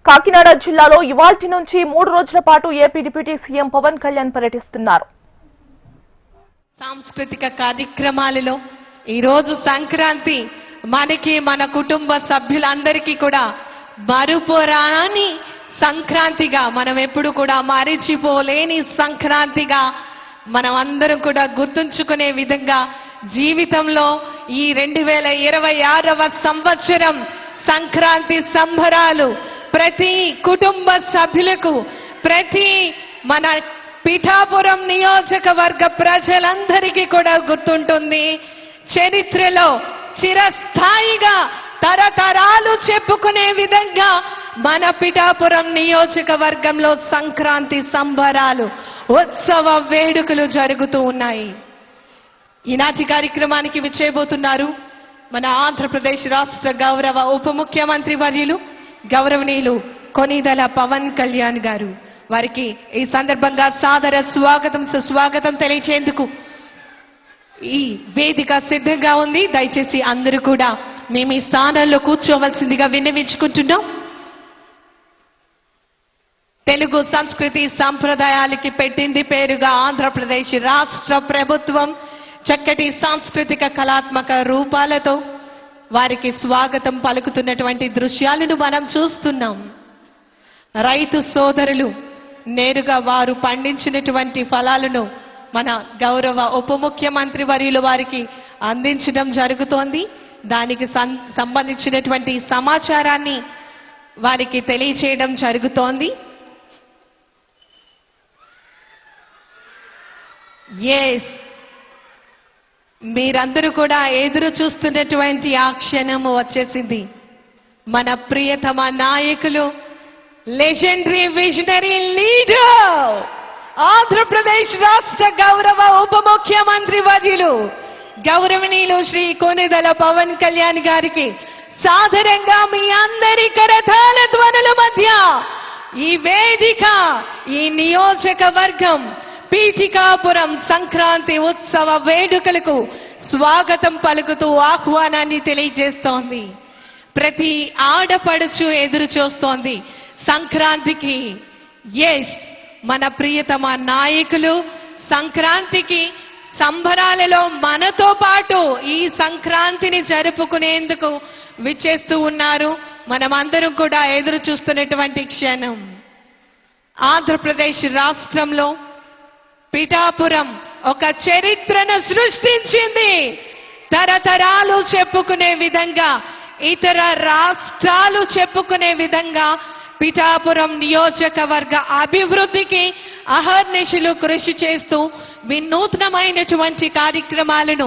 కాకినాడ జిల్లాలో ఇవాల్టి నుంచి 3 రోజుల పాటు AP deputy CM Pawan Kalyan పర్యటిస్తున్నారు. సాంస్కృతిక కార్యక్రమాలలో ఈ రోజు సంక్రాంతి మనకి మన కుటుంబ సభ్యులందరికీ కూడా మరుపురాని సంక్రాంతిగా మనం ఎప్పుడు కూడా మరిచిపోలేని సంక్రాంతిగా మనం అందరం కూడా గుర్తుంచుకునే విధంగా జీవితంలో ఈ 2026వ సంవత్సరం సంక్రాంతి సంబరాలు ప్రతి కుటుంబ సభ్యులకు ప్రతి మన పిఠాపురం నియోజకవర్గ ప్రజలందరికీ కూడా గుర్తుంటుంది. చరిత్రలో చిరస్థాయిగా తరతరాలు చెప్పుకునే విధంగా మన పిఠాపురం నియోజకవర్గంలో సంక్రాంతి సంబరాలు ఉత్సవ వేడుకలు జరుగుతూ ఉన్నాయి. ఈనాటి కార్యక్రమానికి విచ్చేయబోతున్నారు మన ఆంధ్రప్రదేశ్ రాష్ట్ర గౌరవ ఉప ముఖ్యమంత్రి వర్యులు గౌరవనీయులు కొనిదెల పవన్ కళ్యాణ్ గారు. వారికి ఈ సందర్భంగా సాదర స్వాగతం సుస్వాగతం తెలియచేందుకు ఈ వేదిక సిద్ధంగా ఉంది. దయచేసి అందరూ కూడా మేము ఈ స్థానంలో కూర్చోవలసిందిగా విన్నవించుకుంటున్నాం. తెలుగు సంస్కృతి సంప్రదాయాలకి పెట్టింది పేరుగా ఆంధ్రప్రదేశ్ రాష్ట్ర ప్రభుత్వం చక్కటి సాంస్కృతిక కళాత్మక రూపాలతో వారికి స్వాగతం పలుకుతున్నటువంటి దృశ్యాలను మనం చూస్తున్నాం. రైతు సోదరులు నేరుగా వారు పండించినటువంటి ఫలాలను మన గౌరవ ఉప ముఖ్యమంత్రి వర్యులు వారికి అందించడం జరుగుతోంది. దానికి సంబంధించినటువంటి సమాచారాన్ని వారికి తెలియచేయడం జరుగుతోంది. ఎస్, మీరందరూ కూడా ఎదురు చూస్తున్నటువంటి ఆ క్షణము వచ్చేసింది. మన ప్రియతమ నాయకులు, లెజెండరీ విజనరీ లీడర్, ఆంధ్రప్రదేశ్ రాష్ట్ర గౌరవ ఉప ముఖ్యమంత్రి వర్యులు గౌరవనీయులు శ్రీ కొనిదెల పవన్ కళ్యాణ్ గారికి సాదరంగా మీ అందరి కరతాళ ధ్వనుల మధ్య ఈ వేదిక, ఈ నియోజకవర్గం పీఠికాపురం సంక్రాంతి ఉత్సవ వేడుకలకు స్వాగతం పలుకుతూ ఆహ్వానాన్ని తెలియజేస్తోంది. ప్రతి ఆడపడుచు ఎదురు చూస్తోంది సంక్రాంతికి. ఎస్, మన ప్రియతమ నాయకులు సంక్రాంతికి సంబరాలలో మనతో పాటు ఈ సంక్రాంతిని జరుపుకునేందుకు విచ్చేస్తూ ఉన్నారు. మనమందరం కూడా ఎదురు చూస్తున్నటువంటి క్షణం. ఆంధ్రప్రదేశ్ రాష్ట్రంలో పిఠాపురం ఒక చరిత్రను సృష్టించింది. తరతరాలు చెప్పుకునే విధంగా, ఇతర రాష్ట్రాలు చెప్పుకునే విధంగా పిఠాపురం నియోజకవర్గ అభివృద్ధికి అహర్నిశలు కృషి చేస్తూ వినూత్నమైనటువంటి కార్యక్రమాలను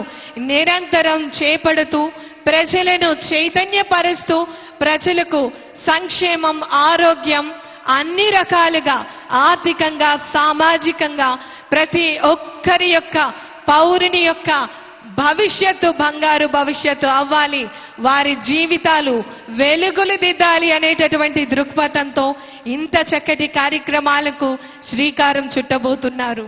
నిరంతరం చేపడుతూ ప్రజలను చైతన్యపరుస్తూ ప్రజలకు సంక్షేమం, ఆరోగ్యం అన్ని రకాలుగా ఆర్థికంగా, సామాజికంగా ప్రతి ఒక్కరి యొక్క పౌరుని యొక్క భవిష్యత్తు బంగారు భవిష్యత్తు అవ్వాలి, వారి జీవితాలు వెలుగులు దిద్దాలి అనేటటువంటి దృక్పథంతో ఇంత చక్కటి కార్యక్రమాలకు శ్రీకారం చుట్టబోతున్నారు.